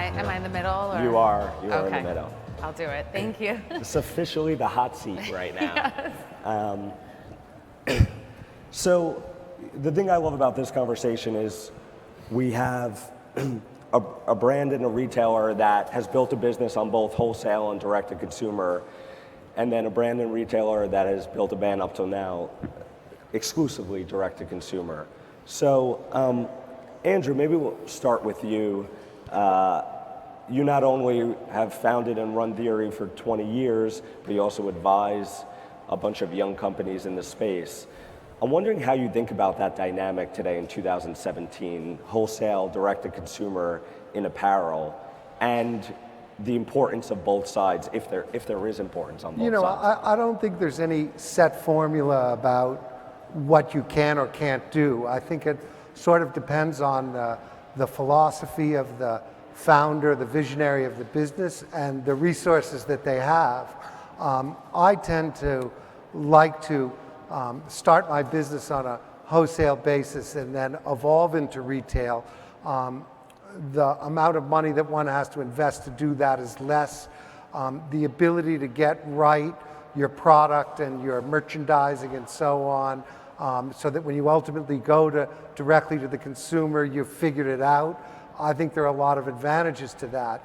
Am I in the middle? Or? You are in the Okay. middle. I'll do it. Thank you. It's officially the hot seat right now. Yes. So the thing I love about this conversation is we have a brand and a retailer that has built a business on both wholesale and direct to consumer, and then a brand and retailer that has built a brand up till now exclusively direct to consumer. So Andrew, maybe we'll start with you. You not only have founded and run Theory for 20 years, but you also advise a bunch of young companies in the space. I'm wondering how you think about that dynamic today in 2017, wholesale, direct-to-consumer in apparel, and the importance of both sides, if there is importance on both sides. I don't think there's any set formula about what you can or can't do. I think it sort of depends on the philosophy of the founder, the visionary of the business, and the resources that they have. I tend to like to start my business on a wholesale basis and then evolve into retail. The amount of money that one has to invest to do that is less. The ability to get right your product and your merchandising and so on, so that when you ultimately go directly to the consumer, you've figured it out. I think there are a lot of advantages to that.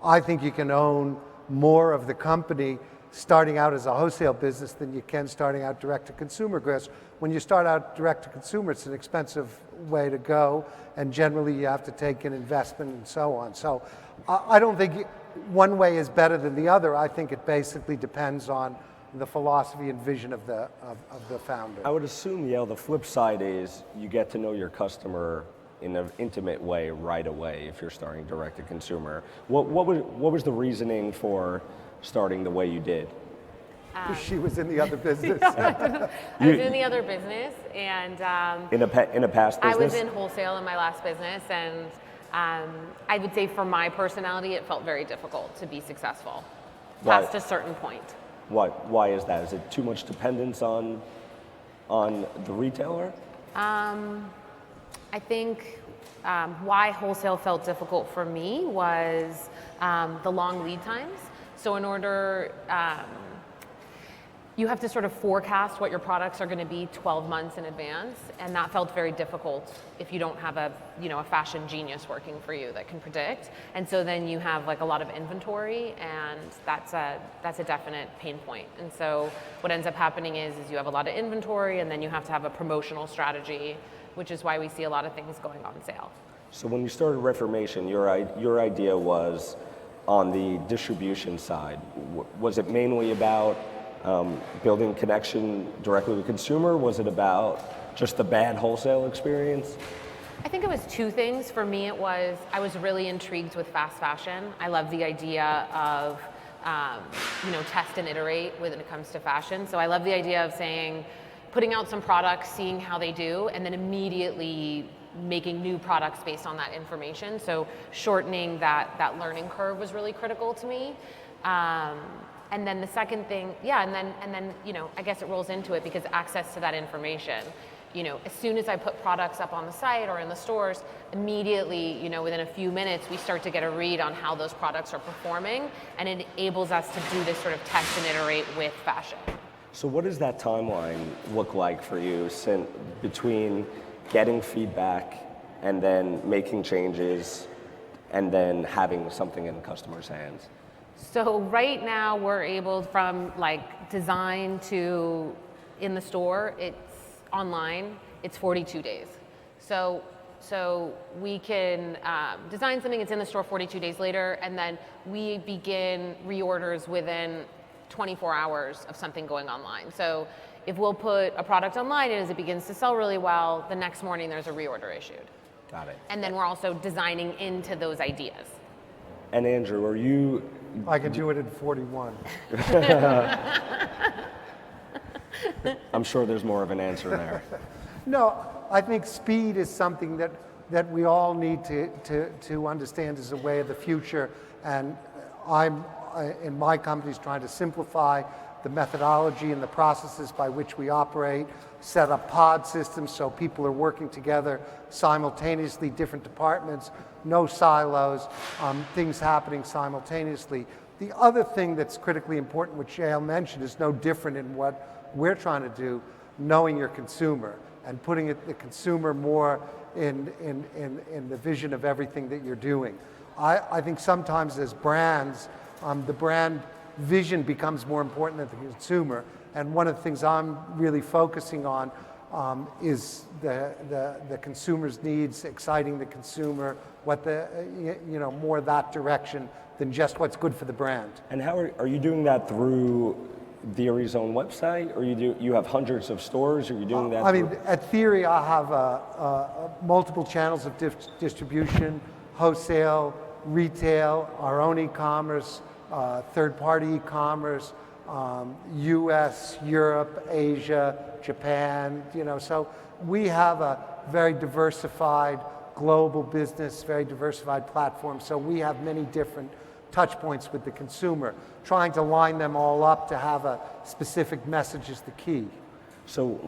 I think you can own more of the company starting out as a wholesale business than you can starting out direct to consumer, because when you start out direct to consumer, it's an expensive way to go, and generally you have to take an investment and so on. So I don't think one way is better than the other. I think it basically depends on the philosophy and vision of the founder. I would assume, Yael, the flip side is you get to know your customer in an intimate way right away if you're starting direct to consumer. What was the reasoning for starting the way you did? She was in the other business. I was in the other business, and In a past business? I was in wholesale in my last business, and I would say for my personality, it felt very difficult to be successful past a certain point. Why is that? Is it too much dependence on the retailer? I think why wholesale felt difficult for me was the long lead times. So in order, you have to sort of forecast what your products are going to be 12 months in advance, and that felt very difficult if you don't have a fashion genius working for you that can predict. And so then you have like a lot of inventory, and that's a definite pain point. And so what ends up happening is you have a lot of inventory, and then you have to have a promotional strategy, which is why we see a lot of things going on sale. So when you started Reformation, your idea was on the distribution side. Was it mainly about building connection directly with consumer? Was it about just the bad wholesale experience? I think it was two things. For me, I was really intrigued with fast fashion. I love the idea of test and iterate when it comes to fashion. So I love the idea of putting out some products, seeing how they do, and then immediately making new products based on that information. So shortening that learning curve was really critical to me. And then the second thing, and then I guess it rolls into it because access to that information. As soon as I put products up on the site or in the stores, immediately, within a few minutes, we start to get a read on how those products are performing, and it enables us to do this sort of test and iterate with fashion. So what does that timeline look like for you between getting feedback and then making changes and then having something in the customer's hands? So right now we're able, from like design to in the store, it's online, it's 42 days. So we can design something, it's in the store 42 days later, and then we begin reorders within 24 hours of something going online. So if we'll put a product online and as it begins to sell really well, the next morning there's a reorder issued. Got it. And then we're also designing into those ideas. And Andrew, are you... I can do it in 41. I'm sure there's more of an answer there. No, I think speed is something that we all need to understand as a way of the future, and I'm in my company's trying to simplify the methodology and the processes by which we operate, set up pod systems so people are working together simultaneously, different departments, no silos, things happening simultaneously. The other thing that's critically important, which Yael mentioned, is no different in what we're trying to do, knowing your consumer and putting the consumer more in the vision of everything that you're doing. I think sometimes as brands, the brand vision becomes more important than the consumer. And one of the things I'm really focusing on is the consumer's needs, exciting the consumer, more that direction than just what's good for the brand. And how are you doing that through Theory's own website, or you have hundreds of stores, or you doing that? I mean, at Theory, I have multiple channels of distribution: wholesale, retail, our own e-commerce, third-party e-commerce, U.S., Europe, Asia, Japan. So we have a very diversified global business, very diversified platform. So we have many different touch points with the consumer. Trying to line them all up to have a specific message is the key. So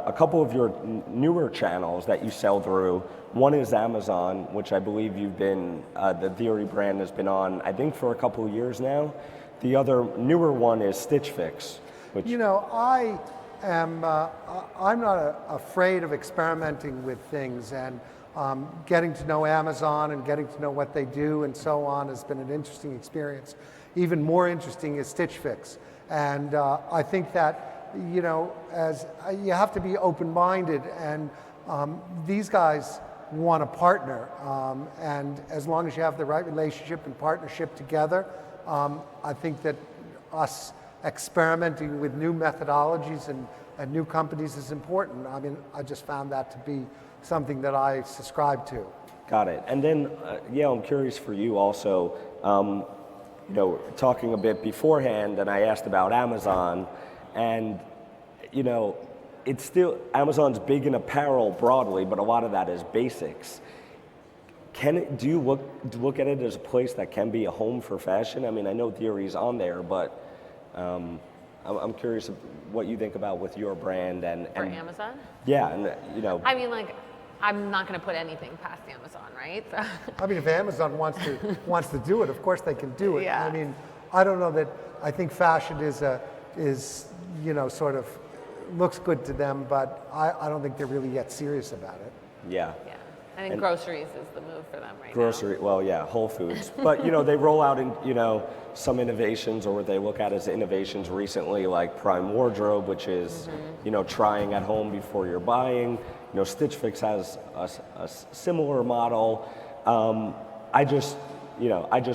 a couple of your newer channels that you sell through, one is Amazon, which I believe you've been, the Theory brand has been on, I think, for a couple of years now. The other newer one is Stitch Fix, which... I'm not afraid of experimenting with things, and getting to know Amazon and getting to know what they do and so on has been an interesting experience. Even more interesting is Stitch Fix. And I think that, as you have to be open-minded, and these guys want a partner. And as long as you have the right relationship and partnership together, I think that us experimenting with new methodologies and new companies is important. I mean, I just found that to be something that I subscribe to. Got it. And then, I'm curious for you also, talking a bit beforehand, and I asked about Amazon, and, it's still, Amazon's big in apparel broadly, but a lot of that is basics. Do you look at it as a place that can be a home for fashion? I mean, I know Theory's on there, but I'm curious what you think about with your brand and For Amazon? Yeah, and I mean, I'm not going to put anything past Amazon, right? So. I mean, if Amazon wants to do it, of course they can do it. Yeah. I mean, I don't know that. I think fashion is sort of looks good to them, but I don't think they're really yet serious about it. Yeah. Yeah. I think groceries is the move for them right now. Well, yeah, Whole Foods. But, they roll out some innovations, or what they look at as innovations recently, like Prime Wardrobe, which is, trying at home before you're buying. Stitch Fix has a similar model. I just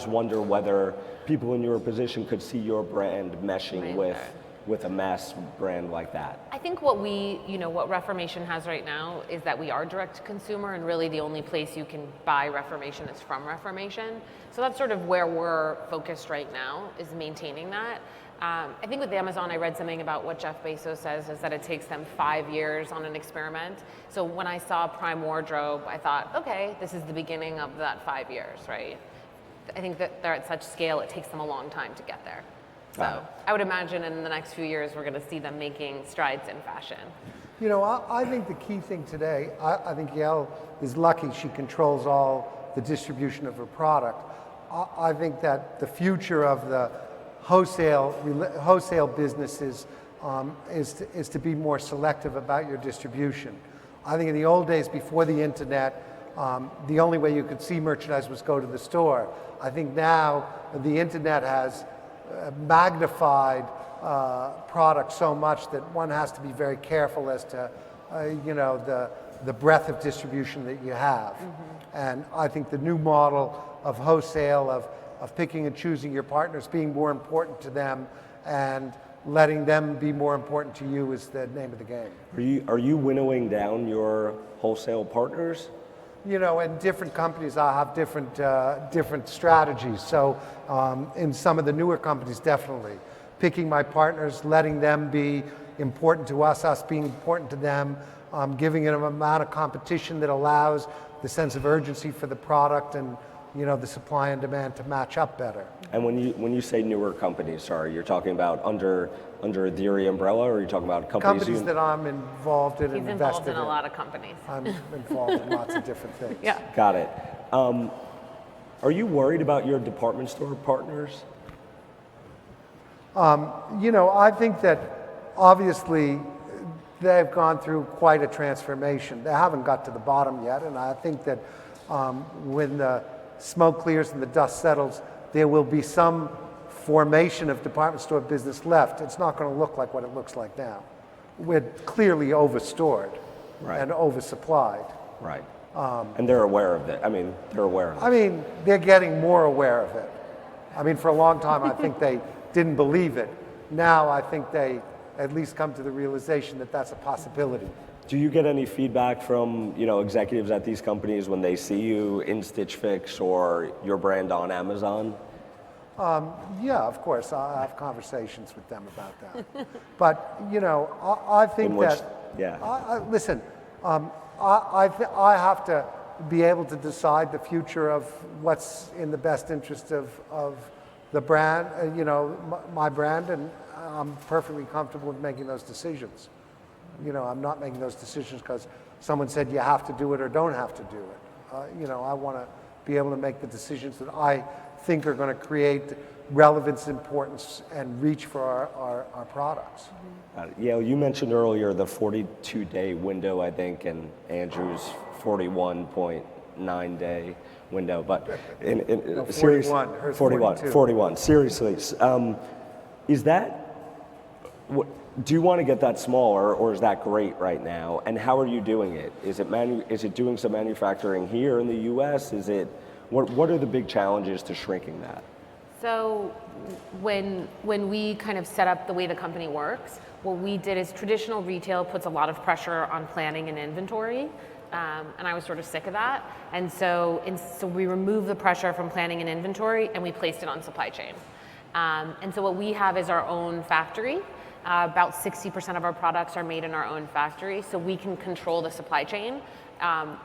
wonder whether people in your position could see your brand meshing with a mass brand like that. I think what what Reformation has right now is that we are direct to consumer, and really the only place you can buy Reformation is from Reformation. So that's sort of where we're focused right now, is maintaining that. I think with Amazon, I read something about what Jeff Bezos says is that it takes them 5 years on an experiment. So when I saw Prime Wardrobe, I thought, okay, this is the beginning of that 5 years, right? I think that they're at such scale, it takes them a long time to get there. So I would imagine in the next few years, we're going to see them making strides in fashion. I think the key thing today, I think Yael is lucky she controls all the distribution of her product. I think that the future of the wholesale businesses is to be more selective about your distribution. I think in the old days before the internet, the only way you could see merchandise was go to the store. I think now the internet has magnified product so much that one has to be very careful as to the breadth of distribution that you have. Mm-hmm. And I think the new model of wholesale, of picking and choosing your partners, being more important to them and letting them be more important to you, is the name of the game. Are you winnowing down your wholesale partners? In different companies, I have different strategies. So in some of the newer companies, definitely. Picking my partners, letting them be important to us being important to them, giving them an amount of competition that allows the sense of urgency for the product, and the supply and demand to match up better. And when you say newer companies, sorry, you're talking about under the umbrella, or are you talking about Companies that I'm involved in He's and involved invested in a lot of companies. I'm involved in lots of different things. Yeah. Got it. Are you worried about your department store partners? I think that obviously they've gone through quite a transformation. They haven't got to the bottom yet, and I think that when the smoke clears and the dust settles, there will be some formation of department store business left. It's not going to look like what it looks like now. We're clearly overstored and oversupplied. Right. And they're aware of it. They're aware of it. They're getting more aware of it. For a long time, I think they didn't believe it. Now, I think they at least come to the realization that that's a possibility. Do you get any feedback from executives at these companies when they see you in Stitch Fix or your brand on Amazon? Yeah, of course. I have conversations with them about that. But I think listen. I have to be able to decide the future of what's in the best interest of the brand, my brand, and I'm perfectly comfortable with making those decisions. I'm not making those decisions because someone said you have to do it or don't have to do it. I want to be able to make the decisions that I think are going to create relevance, importance, and reach for our products. Yael, you mentioned earlier the 42-day window, I think, and Andrew's 41.9-day window. But no, 41. Hers 41. Seriously, is that? Do you want to get that smaller, or is that great right now? And how are you doing it? Is it doing some manufacturing here in the U.S.? What are the big challenges to shrinking that? So when we kind of set up the way the company works, what we did is traditional retail puts a lot of pressure on planning and inventory, and I was sort of sick of that. And so we removed the pressure from planning and inventory, and we placed it on supply chain. And so what we have is our own factory. About 60% of our products are made in our own factory, so we can control the supply chain.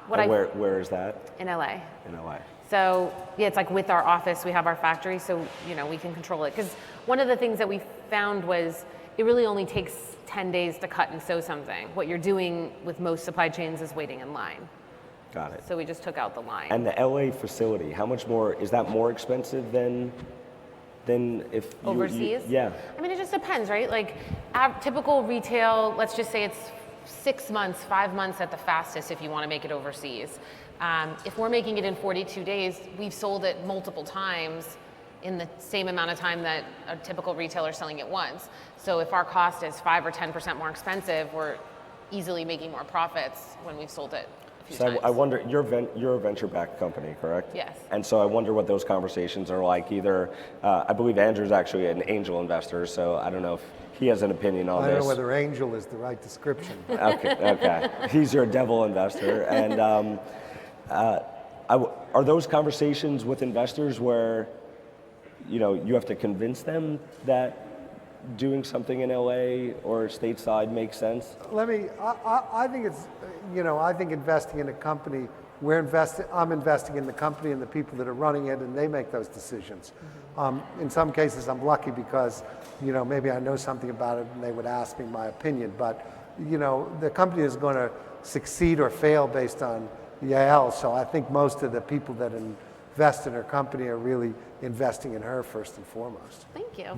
Where is that? In LA. In LA. So yeah, it's like with our office, we have our factory, so we can control it. Because one of the things that we found was it really only takes 10 days to cut and sew something. What you're doing with most supply chains is waiting in line. Got it. So we just took out the line. And the LA facility, how much more, is that more expensive than if overseas? Yeah. It just depends, right? Like typical retail, let's just say it's 6 months, 5 months at the fastest if you want to make it overseas. If we're making it in 42 days, we've sold it multiple times in the same amount of time that a typical retailer is selling it once. So if our cost is 5 or 10% more expensive, we're easily making more profits when we've sold it a few times. I wonder, you're a venture-backed company, correct? Yes. And so I wonder what those conversations are like. Either, I believe Andrew's actually an angel investor, so I don't know if he has an opinion on this. I don't know whether angel is the right description. Okay. He's your devil investor. And are those conversations with investors where, you have to convince them that doing something in LA or stateside makes sense? I think it's, I think investing in a company, I'm investing in the company and the people that are running it, and they make those decisions. In some cases, I'm lucky because, maybe I know something about it and they would ask me my opinion, but, the company is going to succeed or fail based on Yael, so I think most of the people that invest in her company are really investing in her first and foremost. Thank you.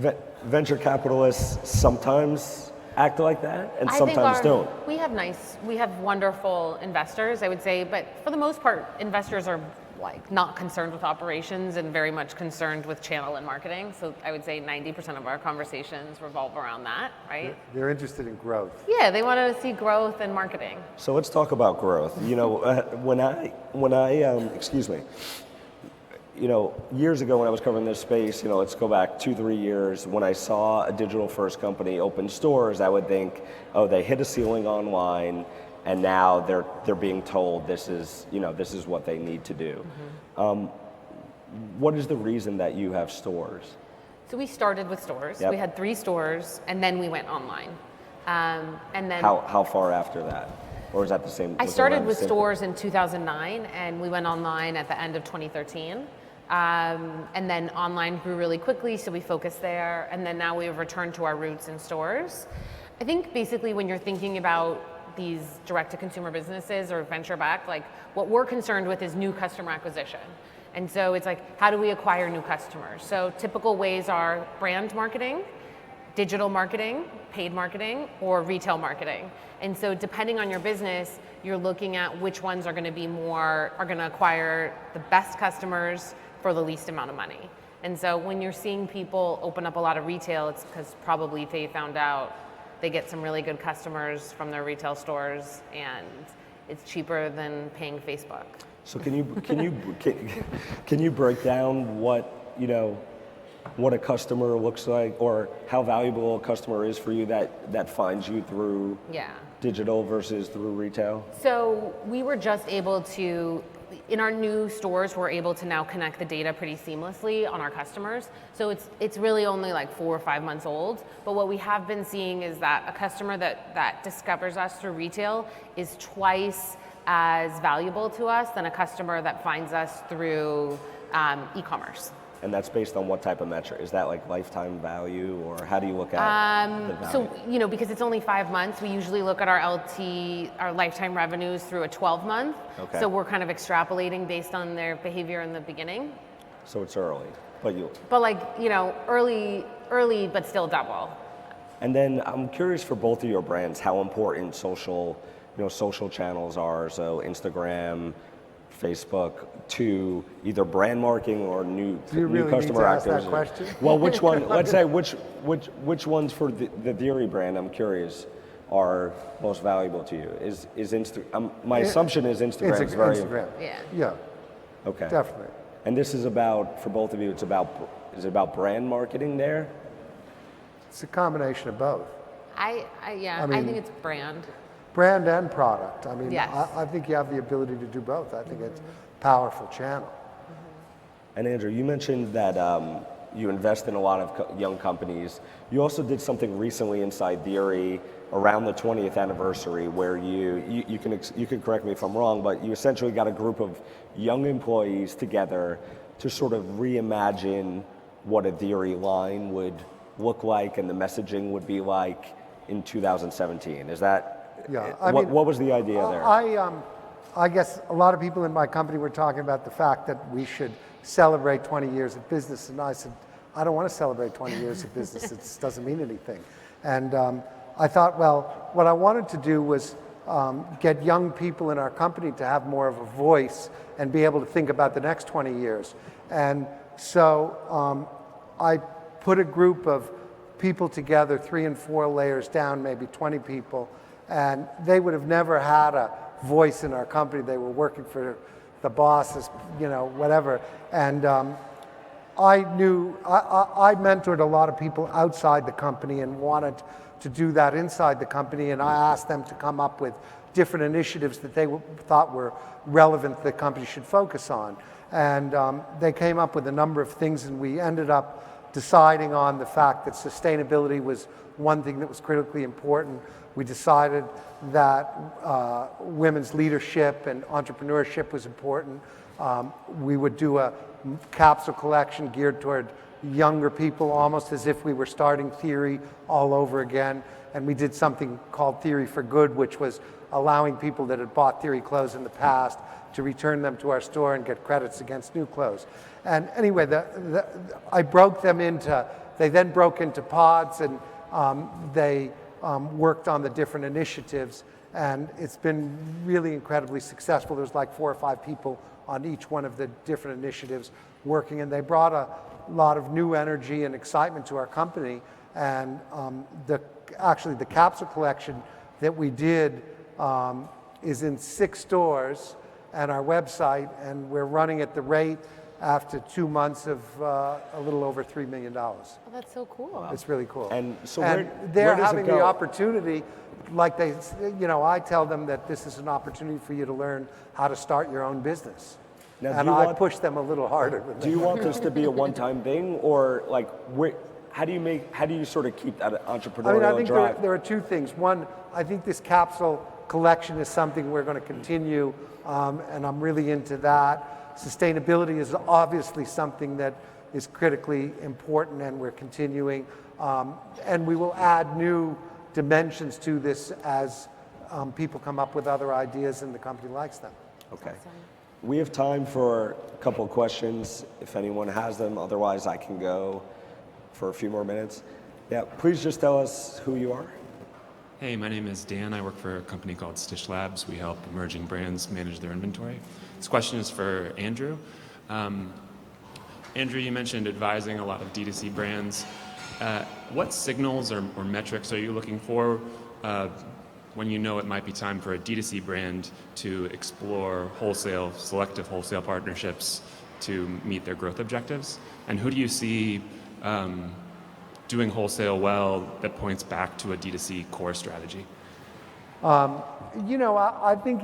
Venture capitalists sometimes act like that and sometimes don't. We have wonderful investors, I would say, but for the most part, investors are not concerned with operations and very much concerned with channel and marketing. So I would say 90% of our conversations revolve around that, right? They're interested in growth. Yeah, they want to see growth and marketing. So let's talk about growth. When I excuse me, years ago when I was covering this space, let's go back 2-3 years, when I saw a digital first company open stores, I would think, oh, they hit a ceiling online, and now they're being told this is what they need to do. Mm-hmm. What is the reason that you have stores? So we started with stores. Yep. We had 3 stores, and then we went online. And then how far after that? Or is that the same? I started with stores in 2009, and we went online at the end of 2013. And then online grew really quickly, so we focused there. And then now we've returned to our roots in stores. I think basically when you're thinking about these direct-to-consumer businesses or venture-backed, like what we're concerned with is new customer acquisition. And so it's like, how do we acquire new customers? So typical ways are brand marketing, digital marketing, paid marketing, or retail marketing. And so depending on your business, you're looking at which ones are going to acquire the best customers for the least amount of money. And so when you're seeing people open up a lot of retail, it's because probably they found out they get some really good customers from their retail stores, and it's cheaper than paying Facebook. So can you break down what a customer looks like, or how valuable a customer is for you that finds you through digital versus through retail? So we were just able to, in our new stores, we're able to now connect the data pretty seamlessly on our customers. So it's really only like 4 or 5 months old. But what we have been seeing is that a customer that discovers us through retail is twice as valuable to us than a customer that finds us through e-commerce. And that's based on what type of metric? Is that like lifetime value, or how do you look at the value? So, because it's only 5 months, we usually look at our lifetime revenues through a 12-month. Okay. So we're kind of extrapolating based on their behavior in the beginning. So it's early, but early, but still double. And then I'm curious for both of your brands, how important social channels are. So Instagram, Facebook, to either brand marketing or new customer acquisition. That question? Well, which one? Let's say which ones for the Theory brand? I'm curious, are most valuable to you? My assumption is Instagram is very Instagram. Yeah. Okay. Definitely. And this is about, for both of you, is it about brand marketing there? It's a combination of both. I think it's brand. Brand and product. I mean, Yes. I think you have the ability to do both. I think it's a powerful channel. And Andrew, you mentioned that you invest in a lot of young companies. You also did something recently inside Theory around the 20th anniversary where you can correct me if I'm wrong, but you essentially got a group of young employees together to sort of reimagine what a Theory line would look like and the messaging would be like in 2017. Is that? Yeah. What was the idea there? I guess a lot of people in my company were talking about the fact that we should celebrate 20 years of business, and I said, I don't want to celebrate 20 years of business. It doesn't mean anything. And I thought, well, what I wanted to do was get young people in our company to have more of a voice and be able to think about the next 20 years. And so I put a group of people together, 3 and 4 layers down, maybe 20 people, and they would have never had a voice in our company. They were working for the bosses, whatever. And I mentored a lot of people outside the company and wanted to do that inside the company, and I asked them to come up with different initiatives that they thought were relevant that the company should focus on. And they came up with a number of things, and we ended up deciding on the fact that sustainability was one thing that was critically important. We decided that women's leadership and entrepreneurship was important. We would do a capsule collection geared toward younger people, almost as if we were starting Theory all over again. And we did something called Theory for Good, which was allowing people that had bought Theory clothes in the past to return them to our store and get credits against new clothes. And anyway, I broke them into, they then broke into pods, and they worked on the different initiatives, and it's been really incredibly successful. There's like 4 or 5 people on each one of the different initiatives working, and they brought a lot of new energy and excitement to our company. And actually the capsule collection that we did is in 6 stores and our website, and we're running at the rate after 2 months of a little over $3 million. Oh, that's so cool. It's really cool. And so they're where does having it go? the opportunity, like I tell them that this is an opportunity for you to learn how to start your own business. Now, And I push them a little harder. Do you want this to be a one-time thing, or like how do you sort of keep that entrepreneurial I think drive? there are 2 things. One, I think this capsule collection is something we're going to continue, and I'm really into that. Sustainability is obviously something that is critically important, and we're continuing. And we will add new dimensions to this as people come up with other ideas and the company likes them. Okay. We have time for a couple of questions if anyone has them. Otherwise, I can go for a few more minutes. Yeah, please just tell us who you are. Hey, my name is Dan. I work for a company called Stitch Labs. We help emerging brands manage their inventory. This question is for Andrew. Andrew, you mentioned advising a lot of D2C brands. What signals or metrics are you looking for when you know it might be time for a D2C brand to explore selective wholesale partnerships to meet their growth objectives? And who do you see doing wholesale well that points back to a D2C core strategy? I think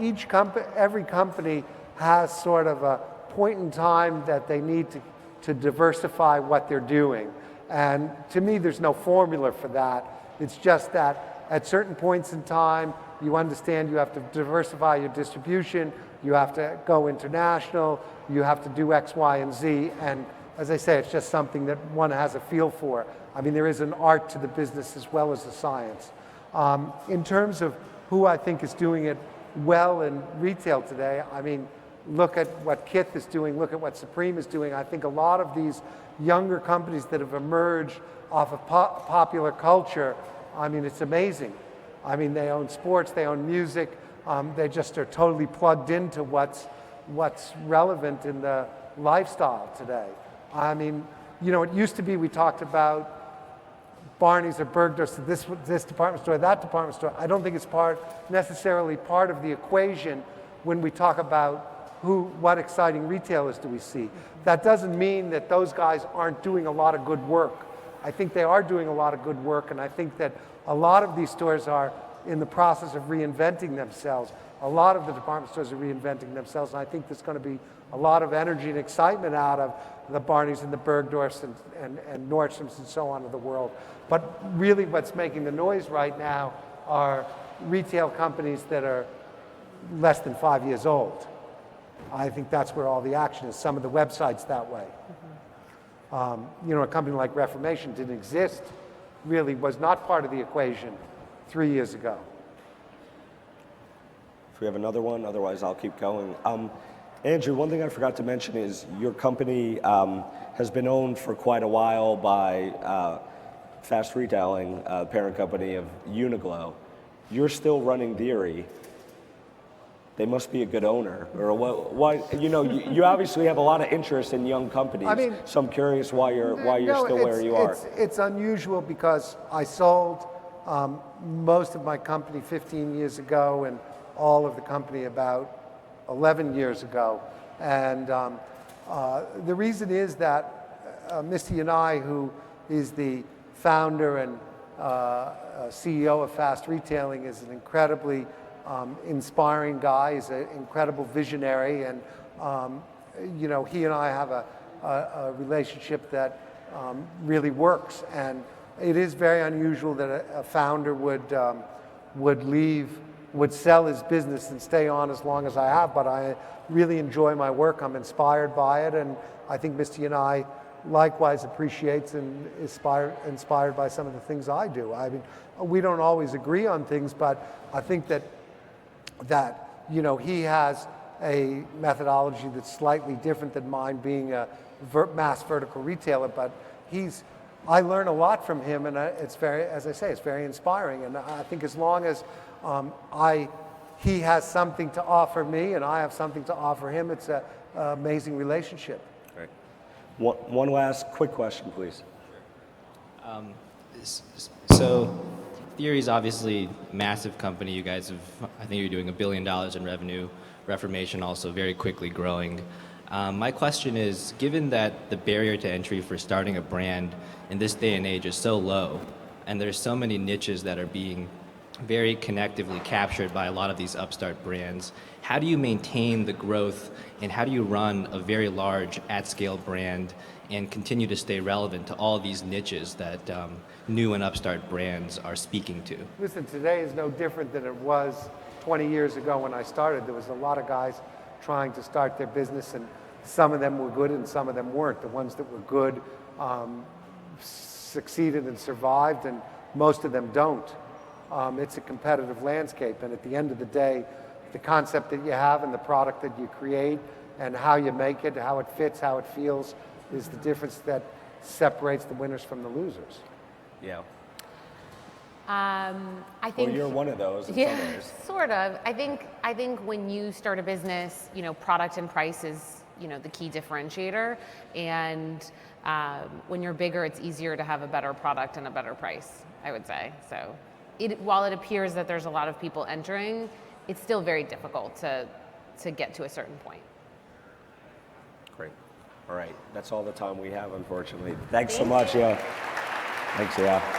every company has sort of a point in time that they need to diversify what they're doing. And to me, there's no formula for that. It's just that at certain points in time, you understand you have to diversify your distribution, you have to go international, you have to do X, Y, and Z. And as I say, it's just something that one has a feel for. I mean, there is an art to the business as well as a science. In terms of who I think is doing it well in retail today, I mean, look at what Kith is doing, look at what Supreme is doing. I think a lot of these younger companies that have emerged off of popular culture, I mean, it's amazing. I mean, they own sports, they own music, they just are totally plugged into what's relevant in the lifestyle today. I mean, it used to be we talked about Barney's or Bergdorf's, this department store, that department store. I don't think it's necessarily part of the equation when we talk about what exciting retailers do we see. That doesn't mean that those guys aren't doing a lot of good work. I think they are doing a lot of good work, and I think that a lot of these stores are in the process of reinventing themselves. A lot of the department stores are reinventing themselves, and I think there's going to be a lot of energy and excitement out of the Barneys and the Bergdorfs and Nordstroms and so on of the world. But really what's making the noise right now are retail companies that are less than 5 years old. I think that's where all the action is. Some of the websites that way. A company like Reformation didn't exist, really was not part of the equation 3 years ago. If we have another one, otherwise I'll keep going. Andrew, one thing I forgot to mention is your company has been owned for quite a while by Fast Retailing, parent company of Uniqlo. You're still running Theory. They must be a good owner, or what? You obviously have a lot of interest in young companies. I mean, so I'm curious why you're still where you are. It's unusual because I sold most of my company 15 years ago, and all of the company about 11 years ago. And the reason is that Misty and I, who is the founder and CEO of Fast Retailing, is an incredibly inspiring guy. He's an incredible visionary, and he and I have a relationship that really works. And it is very unusual that a founder would sell his business and stay on as long as I have. But I really enjoy my work. I'm inspired by it, and I think Misty and I likewise appreciates and inspired by some of the things I do. I mean, we don't always agree on things, but I think that he has a methodology that's slightly different than mine, being a mass vertical retailer. But I learn a lot from him, and it's very inspiring. And I think as long as he has something to offer me and I have something to offer him, it's an amazing relationship. Great. One last quick question, please. So Theory is obviously a massive company. You guys I think you're doing $1 billion in revenue. Reformation also very quickly growing. My question is, given that the barrier to entry for starting a brand in this day and age is so low, and there's so many niches that are being very connectively captured by a lot of these upstart brands, how do you maintain the growth, and how do you run a very large at-scale brand and continue to stay relevant to all these niches that new and upstart brands are speaking to? Listen, today is no different than it was 20 years ago when I started. There was a lot of guys trying to start their business and some of them were good and some of them weren't. The ones that were good succeeded and survived, and most of them don't. It's a competitive landscape, and at the end of the day, the concept that you have and the product that you create and how you make it, how it fits, how it feels, is the difference that separates the winners from the losers. Yeah. I think Well, you're one of those in some ways. sort of. I think when you start a business, product and price is, the key differentiator. And when you're bigger, it's easier to have a better product and a better price, I would say. So while it appears that there's a lot of people entering, it's still very difficult to get to a certain point. Great. All right. That's all the time we have, unfortunately. Thanks so much, yeah. Thanks, yeah.